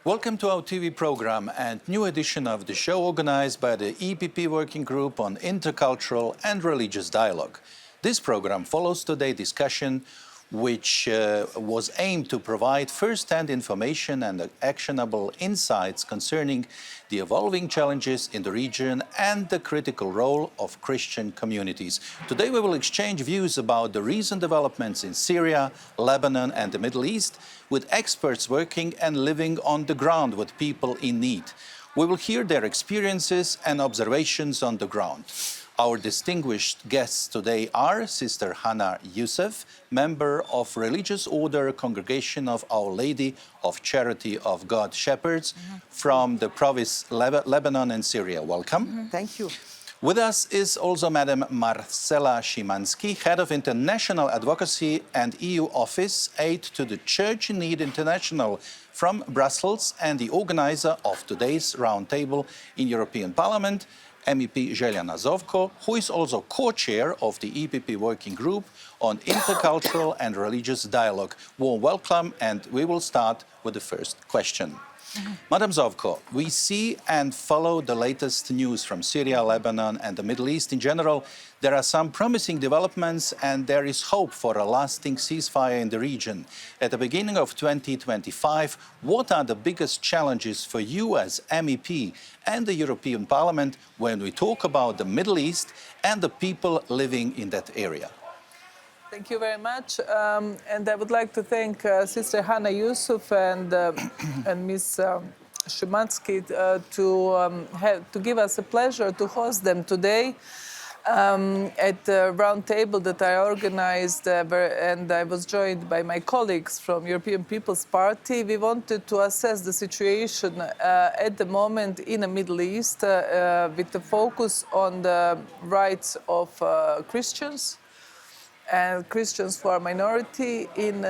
Welcome to our TV program and new edition of the show organized by the EPP Working Group on Intercultural and Religious Dialogue. This program follows today's discussion which was aimed to provide first-hand information and actionable insights concerning the evolving challenges in the region and the critical role of Christian communities. Today we will exchange views about the recent developments in Syria, Lebanon and the Middle East with experts working and living on the ground with people in need. We will hear their experiences and observations on the ground. Our distinguished guests today are Sister Hannah Youssef, member of Religious Order Congregation of Our Lady of Charity of God Shepherds from the province Lebanon and Syria. Welcome. Thank you. With us is also Madam Marcela Szymanski, Head of International Advocacy and EU Office, Aid to the Church in Need International from Brussels and the organizer of today's roundtable in European Parliament, MEP Željana Zovko, who is also co-chair of the EPP Working Group on Intercultural and Religious Dialogue. Warm welcome, and we will start with the first question. Madam Zovko, we see and follow the latest news from Syria, Lebanon and the Middle East in general. There are some promising developments and there is hope for a lasting ceasefire in the region. At the beginning of 2025, what are the biggest challenges for you as MEP and the European Parliament when we talk about the Middle East and the people living in that area? Thank you very much. And I would like to thank Sister Hannah Youssef and Ms. Szymanski to give us a pleasure to host them today at the round table that I organized, and I was joined by my colleagues from European People's Party. We wanted to assess the situation at the moment in the Middle East with the focus on the rights of Christians and Christians who are minority in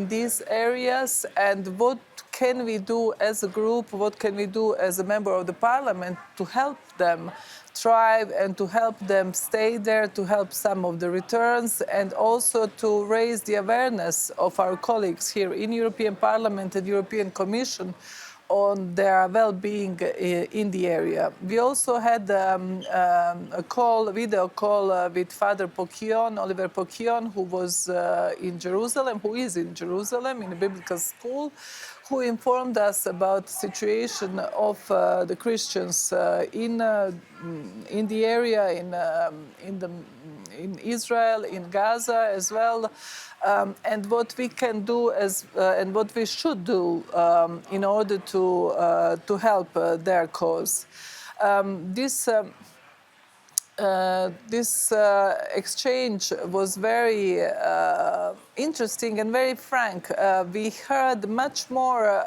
these areas, and what can we do as a group, what can we do as a member of the parliament to help them thrive and to help them stay there, to help some of the returns, and also to raise the awareness of our colleagues here in European Parliament and European Commission on their well-being in the area. We also had a video call with Father Poquion, Oliver Poquion, who was in Jerusalem, who is in Jerusalem in a biblical school, who informed us about the situation of the Christians in the area, in Israel, in Gaza as well, and what we can do and what we should do in order to help their cause. This exchange was very interesting and very frank. We heard much more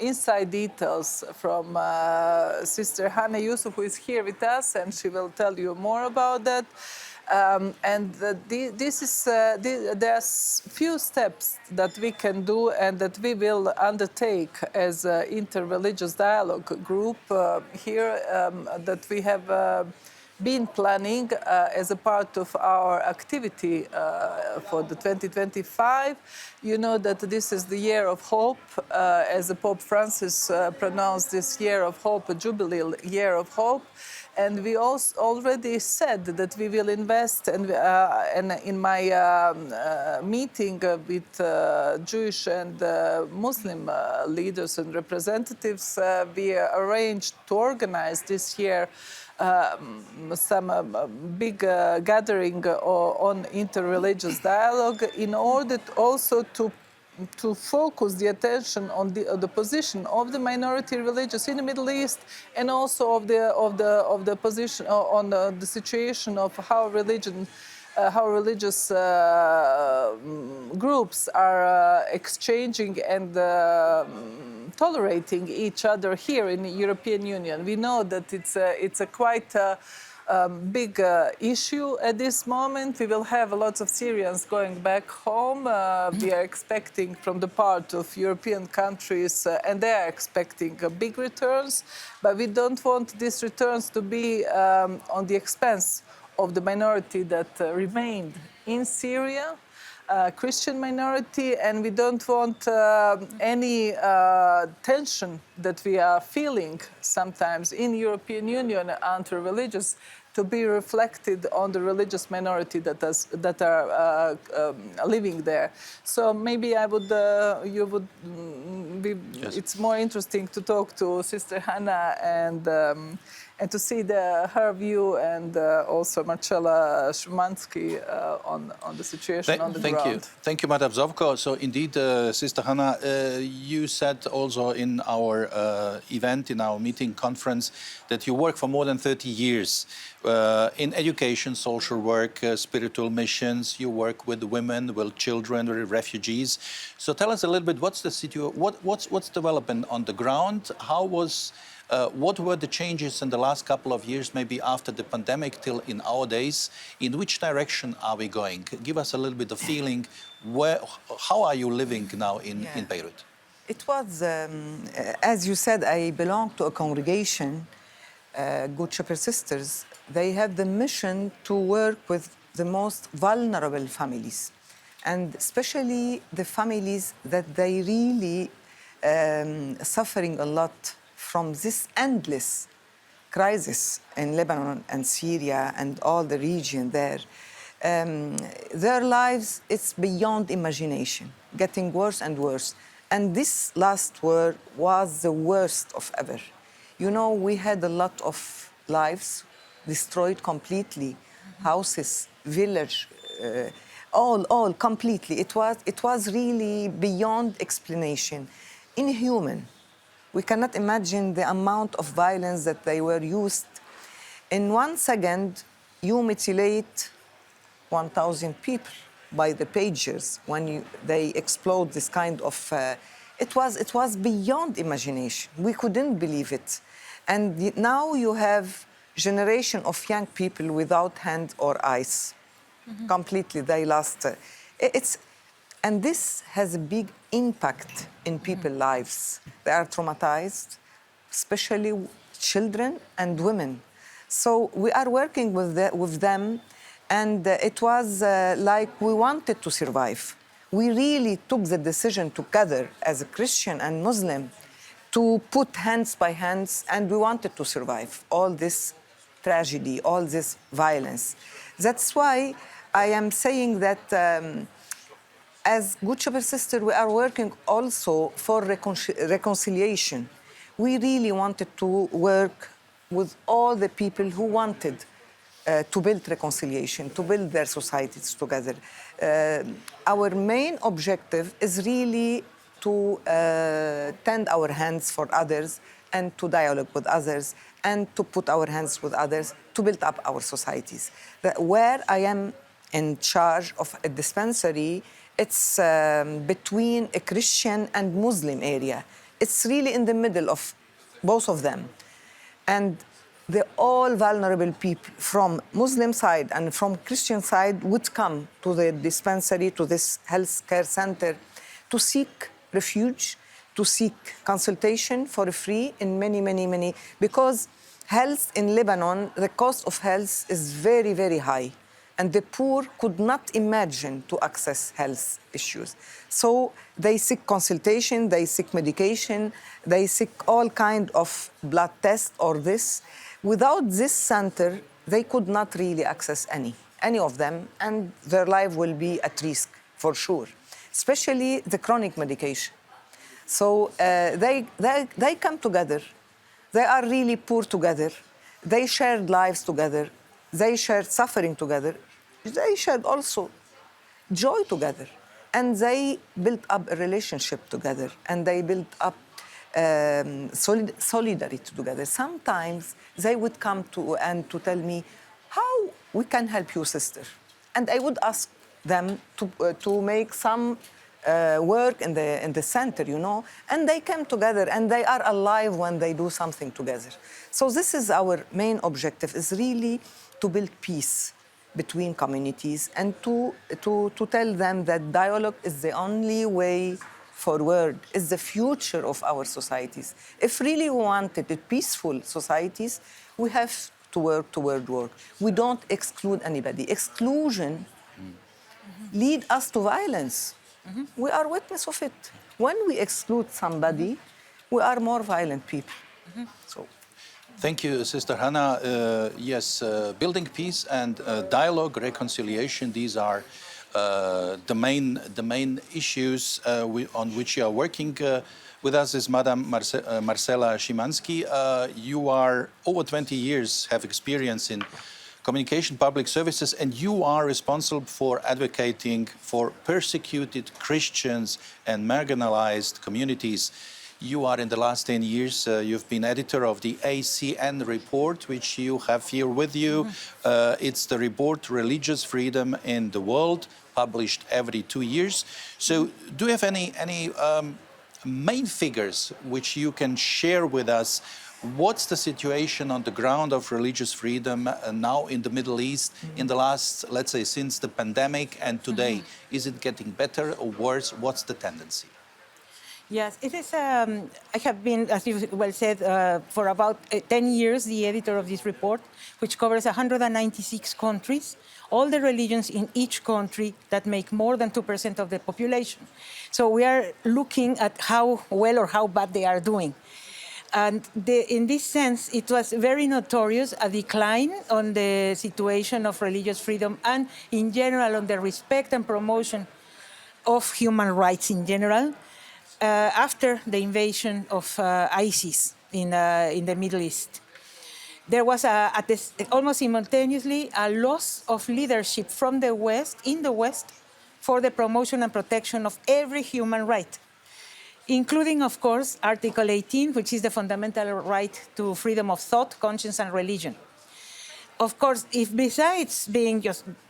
inside details from Sister Hannah Youssef, who is here with us, and she will tell you more about that. There are few steps that we can do and that we will undertake as an interreligious dialogue group here that we have been planning as a part of our activity for the 2025. You know that this is the year of hope, as Pope Francis pronounced this year of hope, a jubilee year of hope. And we also already said that we will invest, and in my meeting with Jewish and Muslim leaders and representatives, we arranged to organize this year some big gathering on interreligious dialogue in order also to focus the attention on the position of the minority religious in the Middle East, and also of the position on the situation of how religious groups are exchanging and tolerating each other here in the European Union. We know that it's a quite big issue at this moment. We will have lots of Syrians going back home. We are expecting from the part of European countries, and they are expecting big returns, but we don't want these returns to be on the expense of the minority that remained in Syria. Christian minority, and we don't want any tension that we are feeling sometimes in European Union anti-religious to be reflected on the religious minority that are living there. So maybe I would, you would be. Yes. It's more interesting to talk to Sister Hannah and to see her view, and also Marcella Szymanski on the situation on the ground. Thank you, Madam Zovko. So indeed, Sister Hannah, you said also in our event, in our meeting conference, that you work for more than 30 years in education, social work, spiritual missions. You work with women, with children, with refugees. So tell us a little bit, what's the situation? What's developing on the ground? How was? What were the changes in the last couple of years, maybe after the pandemic till in our days? In which direction are we going? Give us a little bit of feeling. How are you living now in Beirut? It was, as you said, I belong to a congregation, Good Shepherd Sisters. They have the mission to work with the most vulnerable families, and especially the families that they really suffering a lot from this endless crisis in Lebanon and Syria and all the region there. Their lives, it's beyond imagination, getting worse and worse. And this last war was the worst of ever. You know, we had a lot of lives destroyed completely, houses, village, all completely. It was really beyond explanation, inhuman. We cannot imagine the amount of violence that they were used. In 1 second, you mutilate 1,000 people by the pagers when they explode this kind of... It was beyond imagination. We couldn't believe it. And now you have generation of young people without hand or eyes. Mm-hmm. Completely, they lost. And this has a big impact in people's lives. They are traumatized, especially children and women. So we are working with them, and it was like we wanted to survive. We really took the decision together as a Christian and Muslim to put hands by hands, and we wanted to survive all this tragedy, all this violence. That's why I am saying that as Good Shepherd Sister, we are working also for reconciliation. We really wanted to work with all the people who wanted to build reconciliation, to build their societies together. Our main objective is really to tend our hands for others and to dialogue with others and to put our hands with others to build up our societies. Where I am in charge of a dispensary, it's between a Christian and Muslim area. It's really in the middle of both of them. And the all vulnerable people from Muslim side and from Christian side would come to the dispensary, to this health care center, to seek refuge, to seek consultation for free in many, because health in Lebanon, the cost of health is very, very high. And the poor could not imagine to access health issues. So they seek consultation, they seek medication, they seek all kind of blood tests or this. Without this center, they could not really access any of them, and their life will be at risk for sure, especially the chronic medication. So they come together. They are really poor together. They shared lives together. They shared suffering together. They shared also joy together. And they built up a relationship together. And they built up solidarity together. Sometimes they would come to tell me, how we can help you, sister? And I would ask them to make some work in the center, you know, and they come together and they are alive when they do something together. So this is our main objective, is really to build peace between communities and to tell them that dialogue is the only way forward, is the future of our societies. If really we wanted peaceful societies, we have to work toward work. We don't exclude anybody. Exclusion lead us to violence. We are witness of it. When we exclude somebody, we are more violent people. So. Thank you, Sister Hannah. Yes, building peace and dialogue, reconciliation, these are the main issues on which you are working. With us is Madam Marcela Szymanski. You are over 20 years, have experience in communication public services, and you are responsible for advocating for persecuted Christians and marginalized communities. You are in the last 10 years, you've been editor of the ACN report, which you have here with you. It's the report Religious Freedom in the World, published every 2 years. So do you have any main figures which you can share with us? What's the situation on the ground of religious freedom now in the Middle East in the last, let's say, since the pandemic and today? Is it getting better or worse? What's the tendency? Yes, it is. I have been, as you well said, for about 10 years, the editor of this report, which covers 196 countries, all the religions in each country that make more than 2% of the population. So we are looking at how well or how bad they are doing. And in this sense, it was very notorious, a decline on the situation of religious freedom and, in general, on the respect and promotion of human rights in general. After the invasion of ISIS in the Middle East. There was almost simultaneously a loss of leadership from the West, in the West, for the promotion and protection of every human right, including, of course, Article 18, which is the fundamental right to freedom of thought, conscience, and religion. Of course, if besides being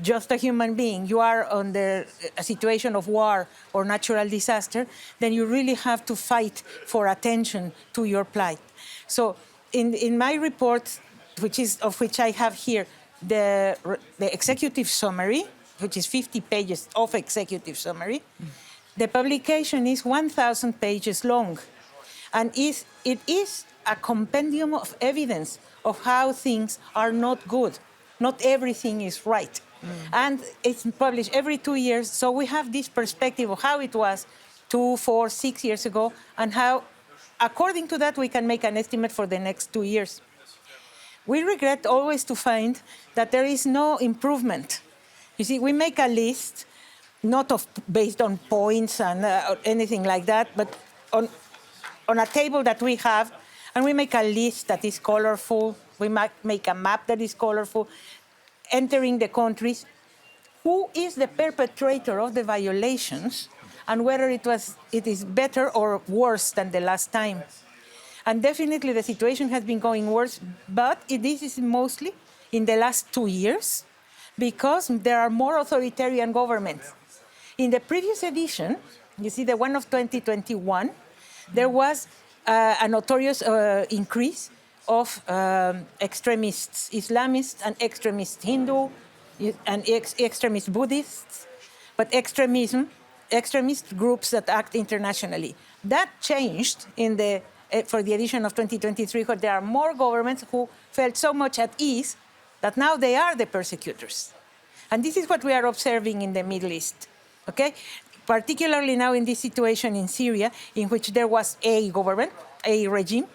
just a human being, you are under a situation of war or natural disaster, then you really have to fight for attention to your plight. So in my report, of which I have here the executive summary, which is 50 pages of executive summary, the publication is 1,000 pages long. And it is a compendium of evidence of how things are not good. Not everything is right. And it's published every 2 years, so we have this perspective of how it was 2, 4, 6 years ago, and how, according to that, we can make an estimate for the next 2 years. We regret always to find that there is no improvement. You see, we make a list, not based on points and anything like that, but on a table that we have, and we make a list that is colorful. We might make a map that is colorful, entering the countries. Who is the perpetrator of the violations, and whether it is better or worse than the last time? And definitely the situation has been going worse, but this is mostly in the last 2 years, because there are more authoritarian governments. In the previous edition, you see the one of 2021, there was a notorious increase of extremists, Islamists and extremist Hindu and extremist Buddhists, but extremist groups that act internationally. That changed for the edition of 2023, where there are more governments who felt so much at ease that now they are the persecutors. And this is what we are observing in the Middle East, okay? Particularly now in this situation in Syria, in which there was a government, a regime,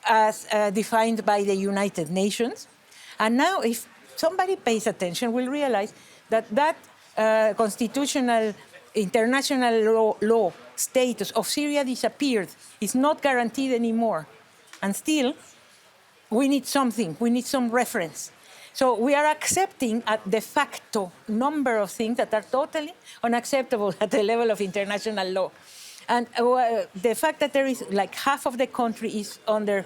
as defined by the United Nations. And now if somebody pays attention, will realize that constitutional international law status of Syria disappeared. It's not guaranteed anymore. And still, we need something, we need some reference. So we are accepting a de facto number of things that are totally unacceptable at the level of international law. And the fact that there is like half of the country is under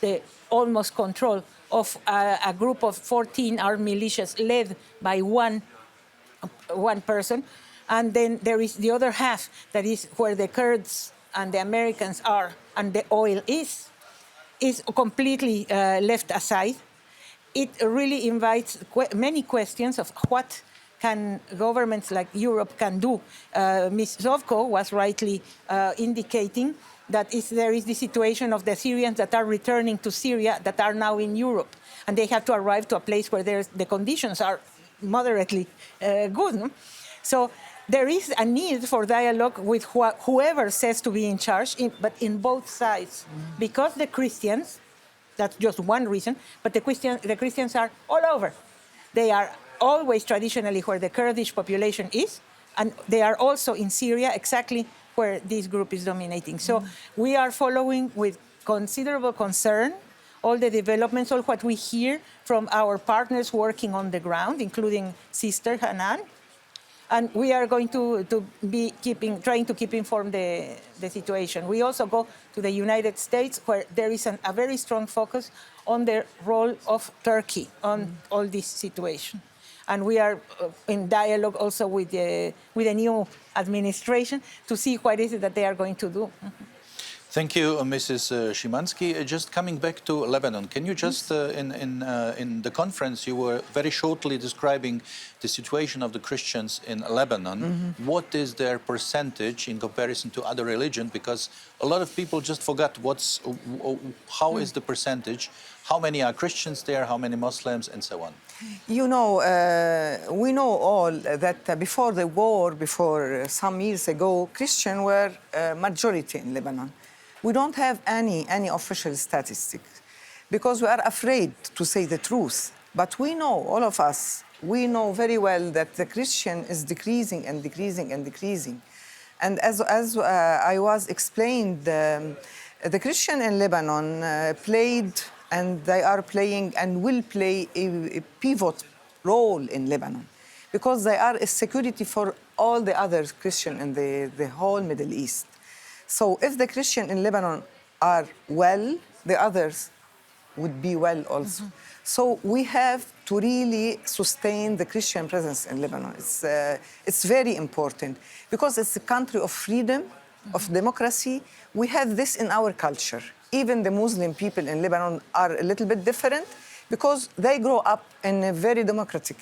the almost control of a group of 14 armed militias led by one person. And then there is the other half that is where the Kurds and the Americans are and the oil is completely left aside. It really invites many questions of what can governments like Europe can do. Ms. Zovko was rightly indicating that there is the situation of the Syrians that are returning to Syria that are now in Europe, and they have to arrive to a place where the conditions are moderately good. No? So there is a need for dialogue with whoever says to be in charge, but in both sides. Because the Christians, that's just one reason, but the Christians are all over. They are always traditionally where the Kurdish population is, and they are also in Syria, exactly where this group is dominating. So we are following with considerable concern all the developments, all what we hear from our partners working on the ground, including Sister Hanan. And we are going to be trying to keep informed the situation. We also go to the United States, where there is a very strong focus on the role of Turkey on all this situation. And we are in dialogue also with the new administration to see what is it that they are going to do. Thank you, Mrs. Szymanski. Just coming back to Lebanon, can you just, in the conference, you were very shortly describing the situation of the Christians in Lebanon. What is their percentage in comparison to other religions? Because a lot of people just forgot how is the percentage, how many are Christians there, how many Muslims, and so on. You know, we know all that before the war, before some years ago, Christians were majority in Lebanon. We don't have any official statistics because we are afraid to say the truth. But we know, all of us, we know very well that the Christian is decreasing and decreasing and decreasing. And as I was explained, the Christian in Lebanon played, and they are playing and will play a pivot role in Lebanon because they are a security for all the other Christians in the whole Middle East. So if the Christians in Lebanon are well, the others would be well also. So we have to really sustain the Christian presence in Lebanon. It's very important because it's a country of freedom, of democracy. We have this in our culture. Even the Muslim people in Lebanon are a little bit different because they grow up in a very democratic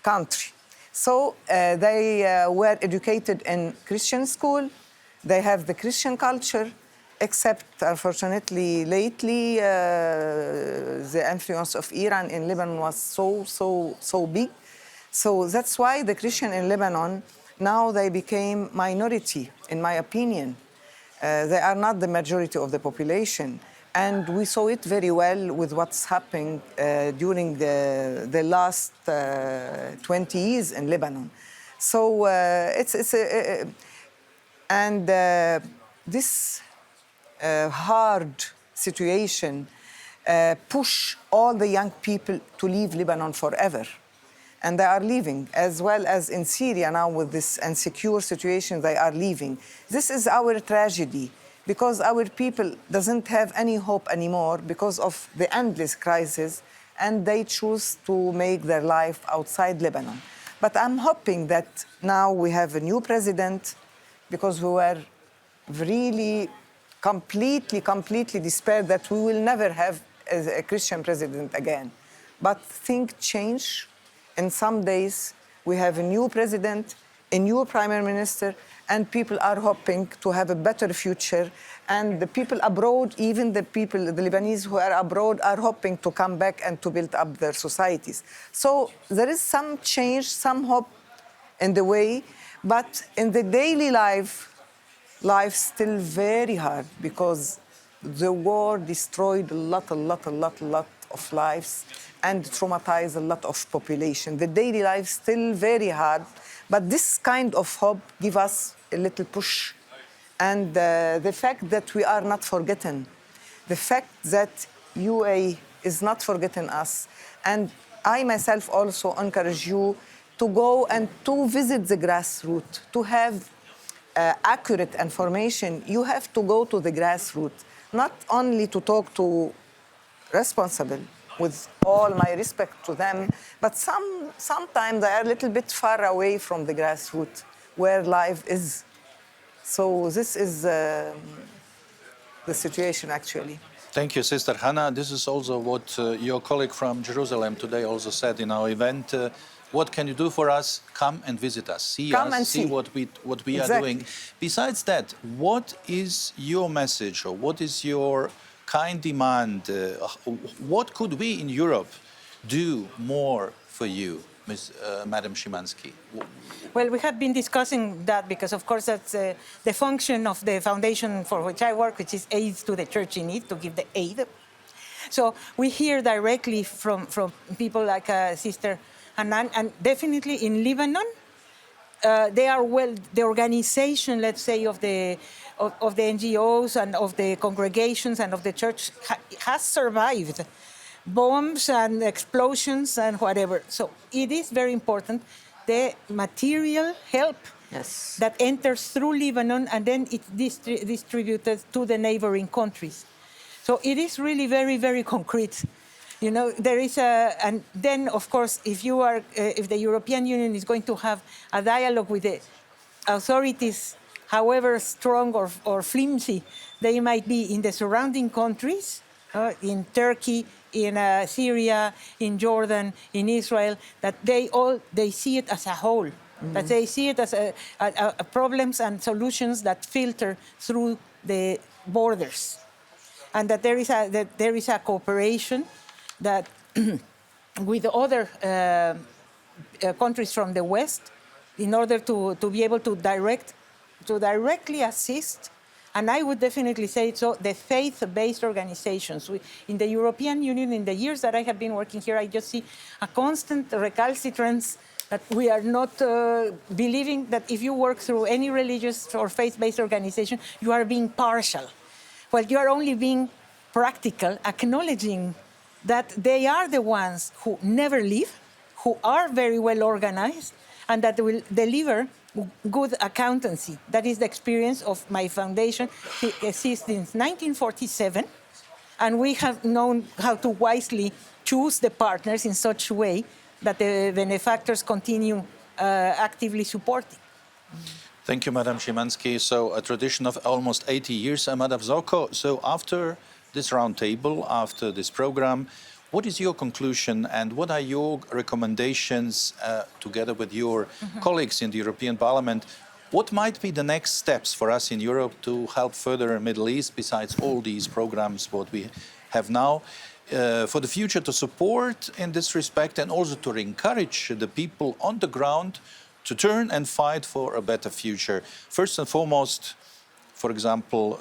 country. So they were educated in Christian school. They have the Christian culture, except, unfortunately, lately, the influence of Iran in Lebanon was so big. So that's why the Christian in Lebanon, now they became minority, in my opinion. They are not the majority of the population. And we saw it very well with what's happening during the last 20 years in Lebanon. So this hard situation push all the young people to leave Lebanon forever. And they are leaving, as well as in Syria now with this insecure situation, they are leaving. This is our tragedy, because our people doesn't have any hope anymore because of the endless crisis, and they choose to make their life outside Lebanon. But I'm hoping that now we have a new president, because we were really completely despaired that we will never have a Christian president again. But things change. In some days, we have a new president, a new prime minister, and people are hoping to have a better future. And the people abroad, even the Lebanese who are abroad, are hoping to come back and to build up their societies. So there is some change, some hope in the way, but in the daily life still very hard because the war destroyed a lot of lives and traumatized a lot of population. The daily life still very hard, but this kind of hope gives us a little push. And the fact that we are not forgotten, the fact that UA is not forgetting us, and I myself also encourage you to go and to visit the grassroots, to have accurate information. You have to go to the grassroots, not only to talk to responsible, with all my respect to them, but sometimes they are a little bit far away from the grassroots where life is. So this is the situation, actually. Thank you, Sister Hannah. This is also what your colleague from Jerusalem today also said in our event. What can you do for us? Come and visit us. See what we are doing. Besides that, what is your message, or what is your kind demand? What could we in Europe do more for you? Madam Szymanski? Well, we have been discussing that because, of course, that's the function of the foundation for which I work, which is aid to the church in need, to give the aid. So we hear directly from people like Sister Hanan, and definitely in Lebanon, the organization, let's say, of the NGOs and of the congregations and of the church has survived bombs and explosions and whatever. So it is very important, the material help that enters through Lebanon and then it's distributed to the neighboring countries. So it is really very, very concrete. You know, there is and then of course, if the European Union is going to have a dialogue with the authorities, however strong or flimsy they might be in the surrounding countries, in Turkey, in Syria, in Jordan, in Israel, that they see it as a whole, that they see it as problems and solutions that filter through the borders, and that there is a cooperation that with other countries from the West, in order to be able to directly assist. And I would definitely say so, the faith-based organizations. In the European Union, in the years that I have been working here, I just see a constant recalcitrance that we are not believing that if you work through any religious or faith-based organization, you are being partial. Well, you are only being practical, acknowledging that they are the ones who never leave, who are very well organized, and that will deliver good accountancy. That is the experience of my foundation since 1947, and we have known how to wisely choose the partners in such a way that the benefactors continue actively supporting. Thank you, Madam Szymanski. So a tradition of almost 80 years. Madam Zorko, so after this roundtable, after this program, what is your conclusion and what are your recommendations together with your colleagues in the European Parliament? What might be the next steps for us in Europe to help further the Middle East, besides all these programs, what we have now, for the future to support in this respect and also to encourage the people on the ground to turn and fight for a better future? First and foremost, for example,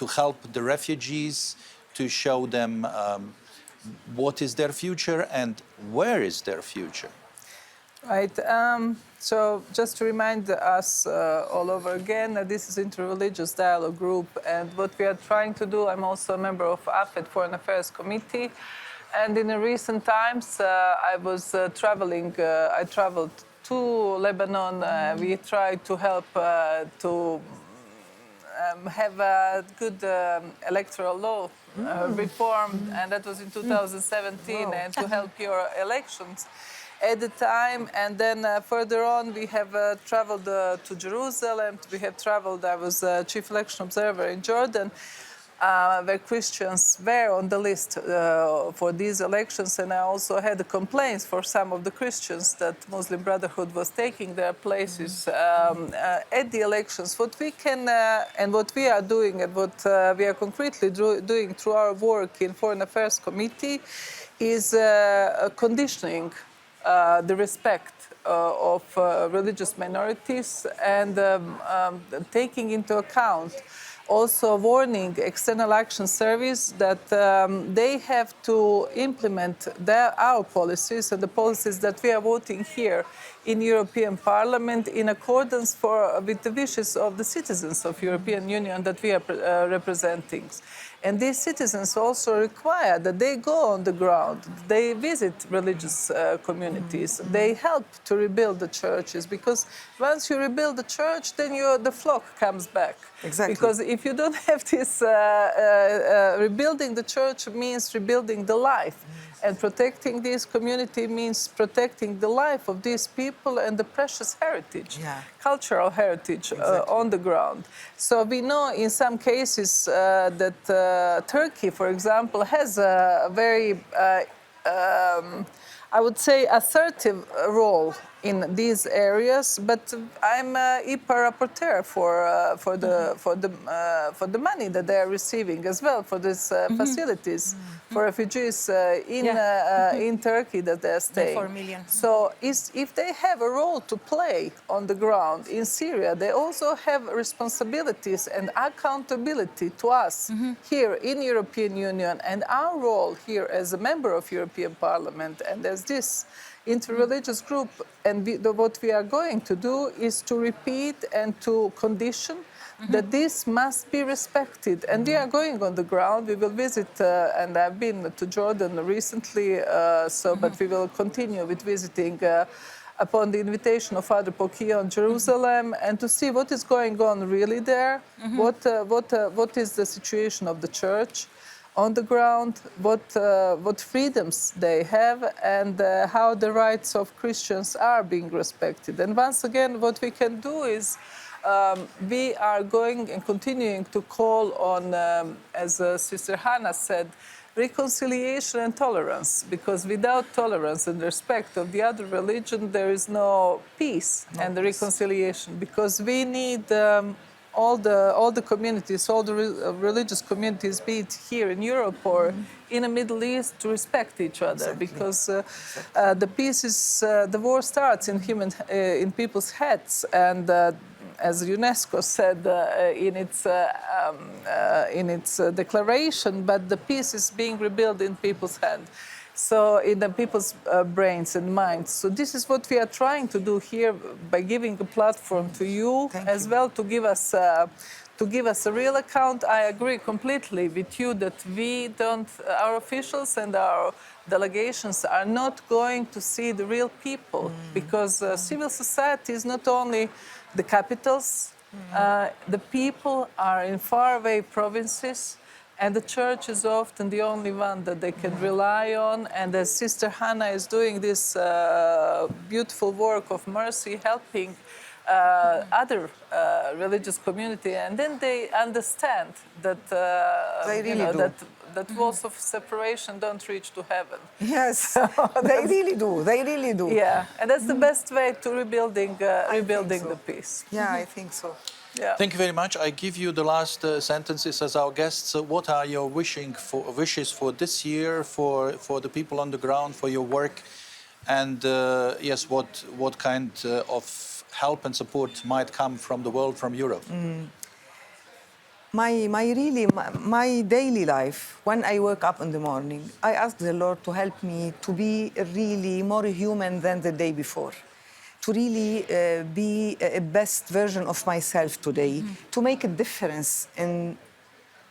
to help the refugees, to show them what is their future and where is their future. Right. So just to remind us all over again, this is Interreligious Dialogue Group, and what we are trying to do, I'm also a member of AFET Foreign Affairs Committee, and in the recent times I was traveling, I traveled to Lebanon. We tried to help to have a good electoral law reformed, and that was in 2017, and to help your elections at the time. And then further on, we have traveled to Jerusalem. We have traveled, I was chief election observer in Jordan, where Christians were on the list for these elections. And I also had complaints for some of the Christians that Muslim Brotherhood was taking their places at the elections. What we can and what we are doing and what we are concretely doing through our work in Foreign Affairs Committee is conditioning the respect of religious minorities and taking into account also warning External Action Service that they have to implement our policies and the policies that we are voting here in European Parliament in accordance with the wishes of the citizens of European Union that we are representing. And these citizens also require that they go on the ground, they visit religious communities, they help to rebuild the churches, because once you rebuild the church, then the flock comes back. Exactly. Because if you don't have this, rebuilding the church means rebuilding the life. And protecting this community means protecting the life of these people and the precious heritage, cultural heritage on the ground. So we know in some cases that Turkey, for example, has a very, I would say, assertive role in these areas, but I'm EPA rapporteur for the money that they are receiving as well for these facilities for refugees in Turkey that they are staying. 4 million. So if they have a role to play on the ground in Syria, they also have responsibilities and accountability to us here in European Union, and our role here as a member of European Parliament and as this interreligious group, and what we are going to do is to repeat and to condition that this must be respected. And we are going on the ground. We will visit, and I've been to Jordan recently, but we will continue with visiting upon the invitation of Father Pokia in Jerusalem, and to see what is going on really there, what is the situation of the church on the ground, what freedoms they have, and how the rights of Christians are being respected. And once again, what we can do is we are going and continuing to call on, as Sister Hannah said, reconciliation and tolerance, because without tolerance and respect of the other religion, there is no peace and the reconciliation, because we need all the communities, all the religious communities, be it here in Europe or in the Middle East, to respect each other, because the peace is the war starts in people's heads, and as UNESCO said in its declaration, but the peace is being rebuilt in people's heads. So in the people's brains and minds. So this is what we are trying to do here by giving a platform to you as well, to give us a real account. I agree completely with you that our officials and our delegations are not going to see the real people, because civil society is not only the capitals. The people are in faraway provinces. And the church is often the only one that they can rely on. And as Sister Hannah is doing this beautiful work of mercy, helping other religious community, and then they understand that that walls of separation don't reach to heaven. Yes, they really do. They really do. Yeah, and that's the best way to rebuilding the peace. Yeah, I think so. Yeah. Thank you very much. I give you the last sentences as our guests. What are your wishes for this year, for the people on the ground, for your work? And yes, what kind of help and support might come from the world, from Europe? My daily life, when I wake up in the morning, I ask the Lord to help me to be really more human than the day before, to really be a best version of myself today, to make a difference in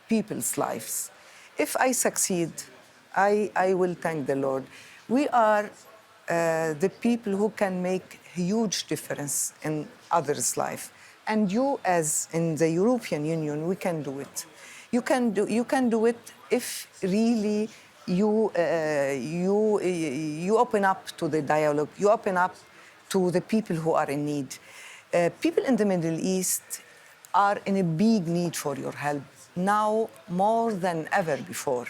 people's lives. If I succeed, I will thank the Lord. We are the people who can make a huge difference in others' life. And you, as in the European Union, we can do it. You can do it if really you open up to the dialogue. You open up to the people who are in need. People in the Middle East are in a big need for your help now more than ever before.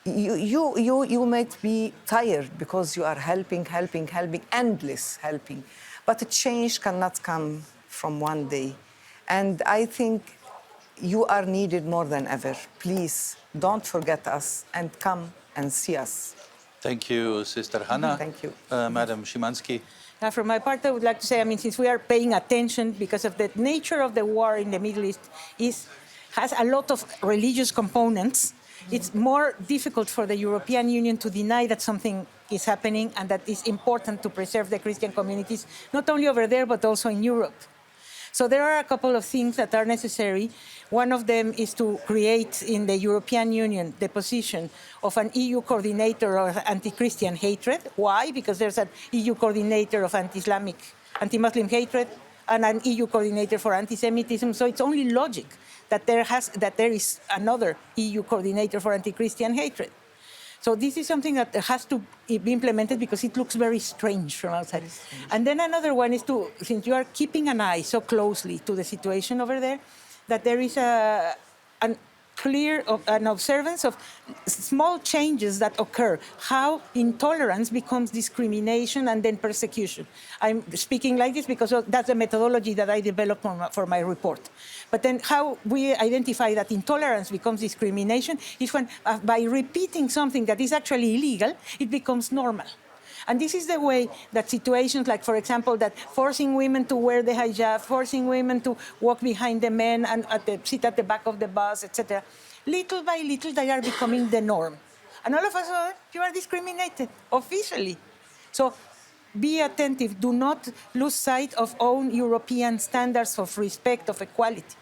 You might be tired because you are helping, endless helping, but a change cannot come from one day. And I think you are needed more than ever. Please don't forget us and come and see us. Thank you, Sister Hannah. Thank you. Madam Szymanski. From my part, I would like to say, since we are paying attention because of the nature of the war in the Middle East has a lot of religious components, it's more difficult for the European Union to deny that something is happening and that it's important to preserve the Christian communities, not only over there, but also in Europe. So there are a couple of things that are necessary. One of them is to create in the European Union the position of an EU coordinator of anti-Christian hatred. Why? Because there's an EU coordinator of anti-Islamic, anti-Muslim hatred and an EU coordinator for anti-Semitism. So it's only logic that there is another EU coordinator for anti-Christian hatred. So this is something that has to be implemented because it looks very strange from outside. And then another one is since you are keeping an eye so closely to the situation over there, that there is clear an observance of small changes that occur, how intolerance becomes discrimination and then persecution. I'm speaking like this because that's the methodology that I developed for my report. But then how we identify that intolerance becomes discrimination is when, by repeating something that is actually illegal, it becomes normal. And this is the way that situations like, for example, that forcing women to wear the hijab, forcing women to walk behind the men and sit at the back of the bus, etc., little by little they are becoming the norm. And all of a sudden, you are discriminated officially. So be attentive. Do not lose sight of own European standards of respect, of equality.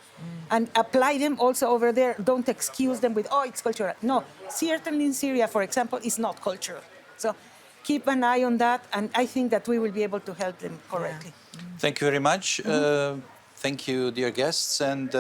And apply them also over there. Don't excuse them with, oh, it's cultural. No, certainly in Syria, for example, it's not cultural. So keep an eye on that, and I think that we will be able to help them correctly. Thank you very much. Thank you, dear guests, and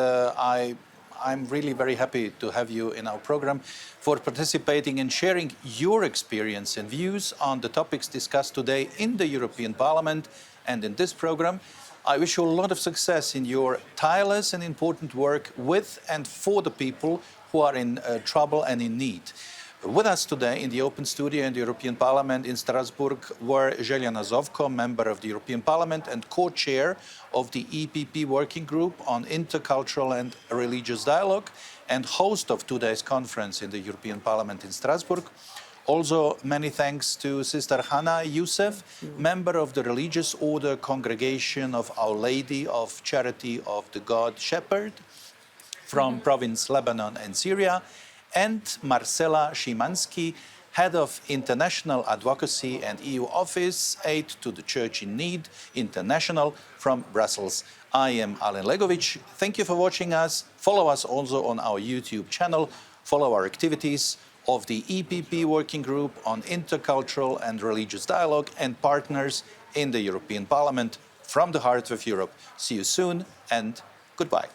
I'm really very happy to have you in our program for participating and sharing your experience and views on the topics discussed today in the European Parliament and in this program. I wish you a lot of success in your tireless and important work with and for the people who are in trouble and in need. With us today in the open studio in the European Parliament in Strasbourg were Zhelyana Zovko, member of the European Parliament and co-chair of the EPP Working Group on Intercultural and Religious Dialogue and host of today's conference in the European Parliament in Strasbourg. Also, many thanks to Sister Hannah Youssef, member of the religious order Congregation of Our Lady of Charity of the God Shepherd from province Lebanon and Syria, and Marcela Szymanski, Head of International Advocacy and EU Office, Aid to the Church in Need International from Brussels. I am Alen Legovic. Thank you for watching us. Follow us also on our YouTube channel. Follow our activities of the EPP Working Group on Intercultural and Religious Dialogue and partners in the European Parliament from the heart of Europe. See you soon and goodbye.